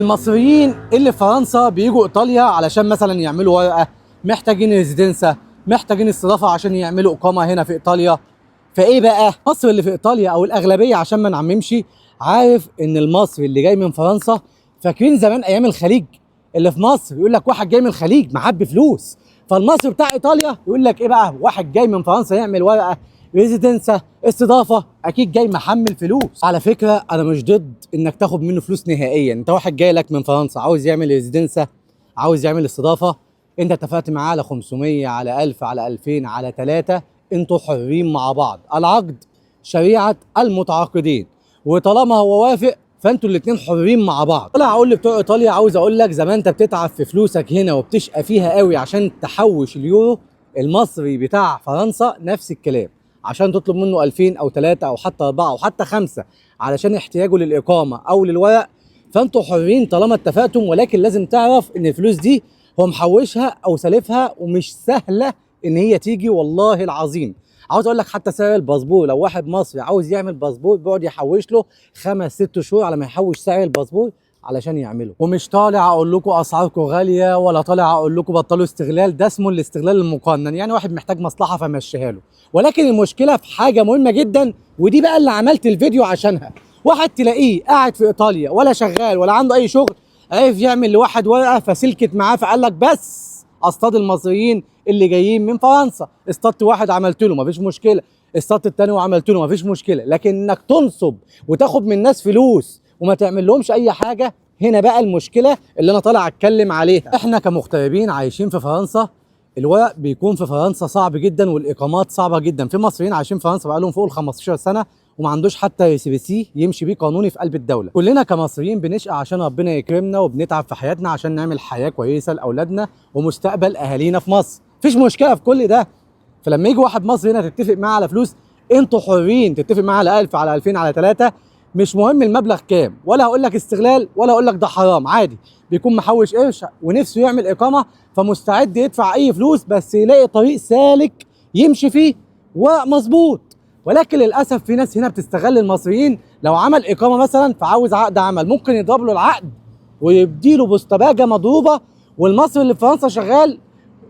المصريين اللي في فرنسا بيجوا ايطاليا علشان مثلا يعملوا ورقه، محتاجين ريزيدنسا، محتاجين استضافه عشان يعملوا اقامه هنا في ايطاليا. فايه بقى مصر اللي في ايطاليا او الاغلبيه، عشان ما نعممش، عارف ان المصري اللي جاي من فرنسا، فاكرين زمان ايام الخليج اللي في مصر يقول لك واحد جاي من الخليج معبي فلوس، فالمصري بتاع ايطاليا يقول لك ايه بقى، واحد جاي من فرنسا يعمل ورقه ريزيدنسا استضافه، اكيد جاي محمل فلوس. على فكره انا مش ضد انك تاخد منه فلوس نهائيا، انت واحد جاي لك من فرنسا عاوز يعمل ريزيدنسا، عاوز يعمل استضافه، انت اتفقت معاه على 500 على 1000 على 2000 على 3، انتوا حرين مع بعض، العقد شريعه المتعاقدين، وطالما هو وافق فانتوا الاثنين حرين مع بعض. طلع اقول لبتوع ايطاليا، عاوز اقول لك زمان انت بتتعب في فلوسك هنا وبتشقى فيها قوي عشان تحوش اليورو، المصري بتاع فرنسا نفس الكلام، عشان تطلب منه 2000 او 3 او حتى 4 او حتى 5 علشان احتياجه للاقامه او للورق، فانتوا حرين طالما اتفقتم. ولكن لازم تعرف ان الفلوس دي هو محوشها او سالفها، ومش سهله ان هي تيجي والله العظيم. عاوز اقول لك حتى سعر الباسبور، لو واحد مصري عاوز يعمل باسبور بيقعد يحوش له 5 6 شهور على ما يحوش سعر الباسبور علشان يعمله. ومش طالع اقول لكم اسعاركم غاليه، ولا طالع اقول لكم بطلوا استغلال، ده اسمه الاستغلال المقنن، يعني واحد محتاج مصلحه فمشيها له. ولكن المشكله في حاجه مهمه جدا، ودي بقى اللي عملت الفيديو عشانها. واحد تلاقيه قاعد في ايطاليا ولا شغال ولا عنده اي شغل، عرف يعمل لواحد ورقه فسلكت معاه، فقال لك بس اصطاد المصريين اللي جايين من فرنسا. اصطادت واحد عملت له مفيش مشكله، اصطادت التاني وعملت له مفيش مشكله، لكن انك تنصب وتاخد من الناس فلوس وما تعمل لهمش اي حاجه، هنا بقى المشكله اللي انا طالع اتكلم عليها. احنا كمغتربين عايشين في فرنسا، الورق بيكون في فرنسا صعب جدا والاقامات صعبه جدا. في مصريين عايشين في فرنسا بقالهم فوق ال 15 سنه وما عندوش حتى CBC يمشي بيه قانوني في قلب الدوله. كلنا كمصريين بنشقى عشان ربنا يكرمنا وبنتعب في حياتنا عشان نعمل حياه كويسه لاولادنا ومستقبل اهالينا في مصر، مفيش مشكله في كل ده. فلما يجي واحد مصري هنا تتفق معاه على فلوس، انتوا حرين تتفق معاه على 1000 على 2000 على 3، مش مهم المبلغ كام، ولا هقول لك استغلال ولا هقول لك ده حرام، عادي بيكون محوش قرش ونفسه يعمل اقامه فمستعد يدفع اي فلوس بس يلاقي طريق سالك يمشي فيه ومظبوط. ولكن للاسف في ناس هنا بتستغل المصريين، لو عمل اقامه مثلا فعاوز عقد عمل ممكن يضرب له العقد ويديله بوستباجه مضروبه، والمصري اللي في فرنسا شغال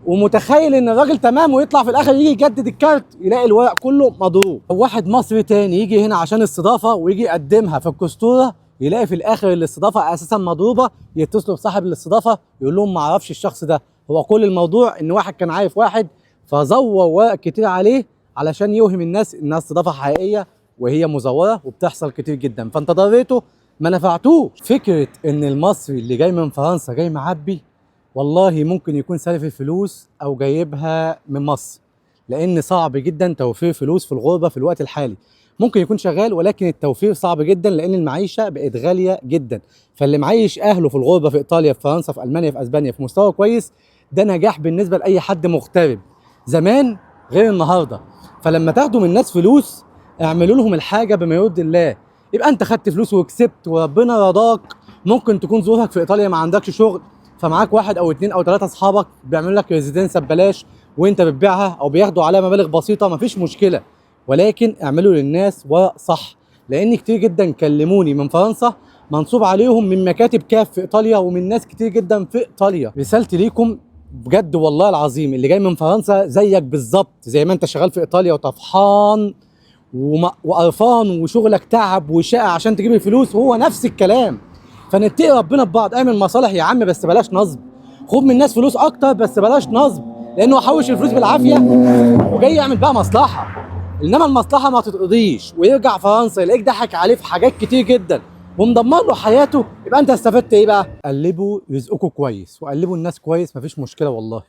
ومتخيل ان الراجل تمام، ويطلع في الاخر يجي يجدد الكارت يلاقي الورق كله مضروب. واحد مصري تاني يجي هنا عشان استضافه ويجي يقدمها في الكستوره، يلاقي في الاخر الاستضافه اساسا مضروبه، يتصلوا بصاحب الاستضافه يقول لهم ما اعرفش الشخص ده، هو كل الموضوع ان واحد كان عارف واحد فزور ورق كتير عليه علشان يوهم الناس انها استضافه حقيقيه وهي مزوره، وبتحصل كتير جدا، فانت ضريته ما نفعتوش. فكره ان المصري اللي جاي من فرنسا جاي معبي، والله ممكن يكون سالف الفلوس او جايبها من مصر، لان صعب جدا توفير فلوس في الغربه في الوقت الحالي. ممكن يكون شغال ولكن التوفير صعب جدا لان المعيشه بقت غاليه جدا. فاللي معيش اهله في الغربه في ايطاليا في فرنسا في المانيا في اسبانيا في مستوى كويس، ده نجاح بالنسبه لاي حد مغترب زمان غير النهارده. فلما تاخدوا من الناس فلوس اعملوا لهم الحاجه بما يرضي الله، يبقى انت خدت فلوس وكسبت وربنا رضاك. ممكن تكون ظروفك في ايطاليا ما عندكش شغل، فمعاك واحد او 2 او 3 اصحابك بيعملوا لك ريزيدنسا ببلاش وانت بتبيعها او بياخدوا عليها مبالغ بسيطه، مفيش مشكله، ولكن اعملوا للناس ورق صح. لان كتير جدا كلموني من فرنسا منصوب عليهم من مكاتب كاف في ايطاليا ومن ناس كتير جدا في ايطاليا. رسالتي ليكم بجد والله العظيم، اللي جاي من فرنسا زيك بالظبط، زي ما انت شغال في ايطاليا وطفحان وقرفان وشغلك تعب وشقى عشان تجيب الفلوس، هو نفس الكلام. فنتقي ربنا ببعض، اعمل مصالح يا عم بس بلاش نصب، خد من الناس فلوس اكتر بس بلاش نصب، لانه حوش الفلوس بالعافيه وجاي يعمل بقى مصلحه. انما المصلحه ما تتقضيش ويرجع فرنسا يلاقيك ضحك عليه في حاجات كتير جدا ومدمر له حياته، يبقى انت استفدت ايه بقى؟ قلبوا رزقكم كويس وقلبوا الناس كويس، مفيش مشكله والله،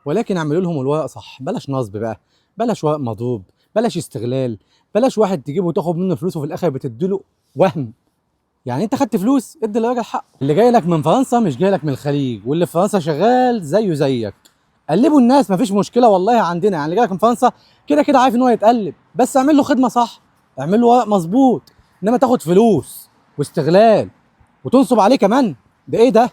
ولكن اعملوا لهم الورق صح، بلاش نصب بقى، بلاش ورق مضروب، بلاش استغلال، بلاش واحد تجيبه وتاخد منه فلوس وفي الاخر بتديله وهم. يعني انت خدت فلوس ادي للراجل حقه. اللي جاي لك من فرنسا مش جاي لك من الخليج، واللي في فرنسا شغال زيه زيك. قلبوا الناس مفيش مشكله والله عندنا، يعني اللي جاي لك من فرنسا كده كده عارف ان هو يتقلب، بس اعمل له خدمه صح، اعمل له ورق مظبوط. انما تاخد فلوس واستغلال وتنصب عليه كمان، ده ايه ده؟